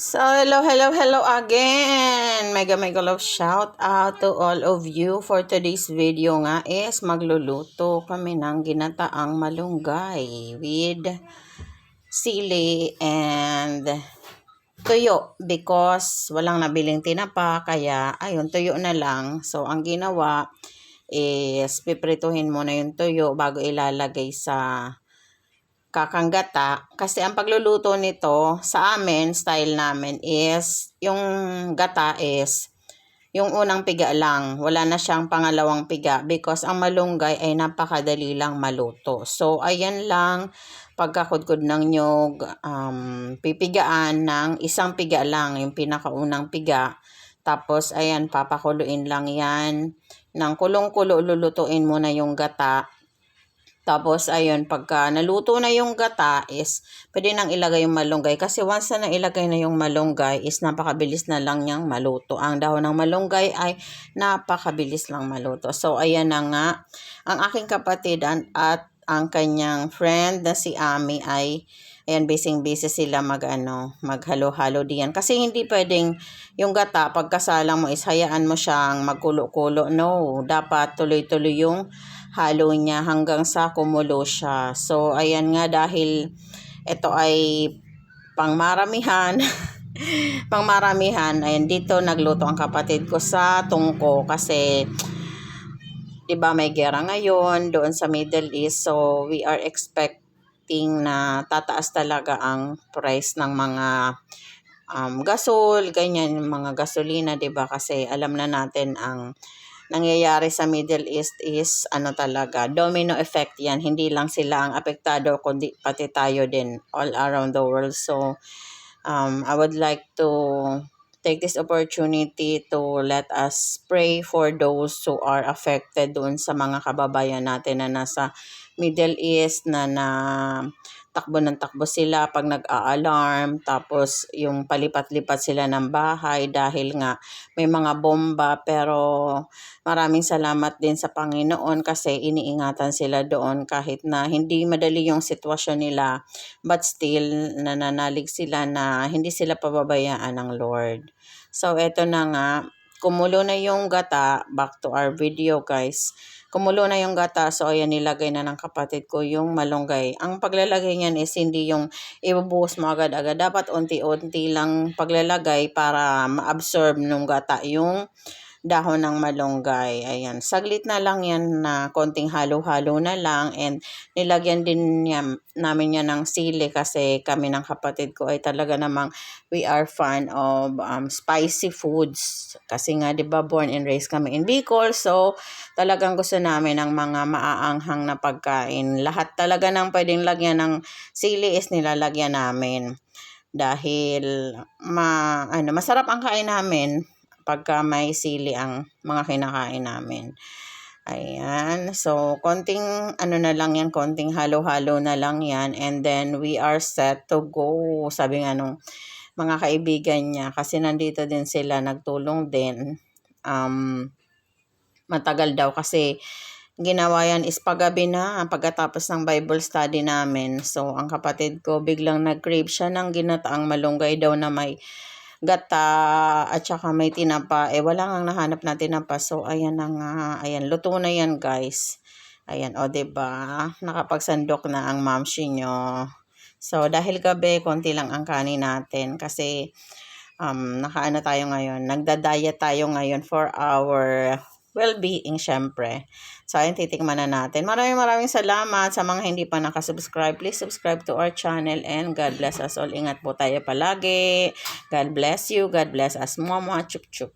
So, hello again. Mega love shout out to all of you. For today's video nga is magluluto kami ng ginataang malunggay with sili and tuyo because walang nabiling tinapa kaya ayun, tuyo na lang. So, ang ginawa is piprituhin muna yung tuyo bago ilalagay sa kakanggata kasi ang pagluluto nito sa amin, style namin is yung gata is yung unang piga lang, wala na siyang pangalawang piga because ang malunggay ay napakadali lang maluto. So ayan lang, pagkakudkod ng nyog, pipigaan ng isang piga lang, yung pinakaunang piga. Tapos ayan, papakuluin lang yan ng kulong-kulo, lulutuin muna yung gata. Tapos, ayun, pagka naluto na yung gata is, pwede nang ilagay yung malunggay. Kasi once na ilagay na yung malunggay is, napakabilis na lang niyang maluto. Ang dahon ng malunggay ay napakabilis lang maluto. So, ayan na nga. Ang aking kapatid at ang kanyang friend na si Ami ay, ayan, busy sila maghalo-halo diyan. Kasi hindi pwedeng yung gata, pagkasalang mo is, hayaan mo siyang magkulo-kulo. No, dapat tuloy-tuloy yung halo niya hanggang sa kumulo siya. So, ayan nga, dahil ito ay pangmaramihan, ayan, dito nagluto ang kapatid ko sa tungko kasi, diba, may gera ngayon doon sa Middle East. So, we are expecting na tataas talaga ang price ng mga gasol, ganyan, mga gasolina, diba? Kasi alam na natin ang nangyayari sa Middle East is talaga, domino effect yan. Hindi lang sila ang apektado, kundi pati tayo din all around the world. So, I would like to take this opportunity to let us pray for those who are affected doon sa mga kababayan natin na nasa Middle East na takbo ng takbo sila pag nag-a-alarm, tapos yung palipat-lipat sila ng bahay dahil nga may mga bomba. Pero maraming salamat din sa Panginoon kasi iniingatan sila doon kahit na hindi madali yung sitwasyon nila, but still nananalig sila na hindi sila pababayaan ng Lord. So eto na nga, kumulo na yung gata. Back to our video, guys. Kumulo na yung gata, so ayan, nilagay na ng kapatid ko yung malunggay. Ang paglalagay niyan is hindi yung ibubuhos mo agad-agad. Dapat unti-unti lang paglalagay para ma-absorb ng gata yung dahon ng malunggay. Ayan, saglit na lang yan na konting halo-halo na lang, and nilagyan din namin yan ng sili kasi kami ng kapatid ko ay talaga namang we are fan of spicy foods. Kasi nga, 'di ba, born and raised kami in Bicol, so talagang gusto namin ng mga maaanghang na pagkain. Lahat talaga ng pwedeng lagyan ng sili is nilalagyan namin. Dahil masarap ang kain namin pagka may sili ang mga kinakain namin. Ayan. So, konting na lang yan, konting halo-halo na lang yan, and then we are set to go. Sabi nga nung mga kaibigan niya, kasi nandito din sila, nagtulong din. Matagal daw kasi ginawa yan is paggabi na, pagkatapos ng Bible study namin. So, ang kapatid ko biglang nag-crave siya ng ginataang malunggay daw na may gata at saka may tinapa. Wala nga nahanap na tinapa. So, ayan na nga. Ayan, luto na yan, guys. Ayan, o, diba? Nakapagsandok na ang mamshi nyo. So, dahil gabi, konti lang ang kanin natin. Kasi, nakaano tayo ngayon. Nagda-diet tayo ngayon for our well-being, syempre. So, ayun, titikman na natin. Maraming salamat sa mga hindi pa nakasubscribe. Please subscribe to our channel, and God bless us all. Ingat po tayo palagi. God bless you. God bless us. Mwah, mwah, chup, chup.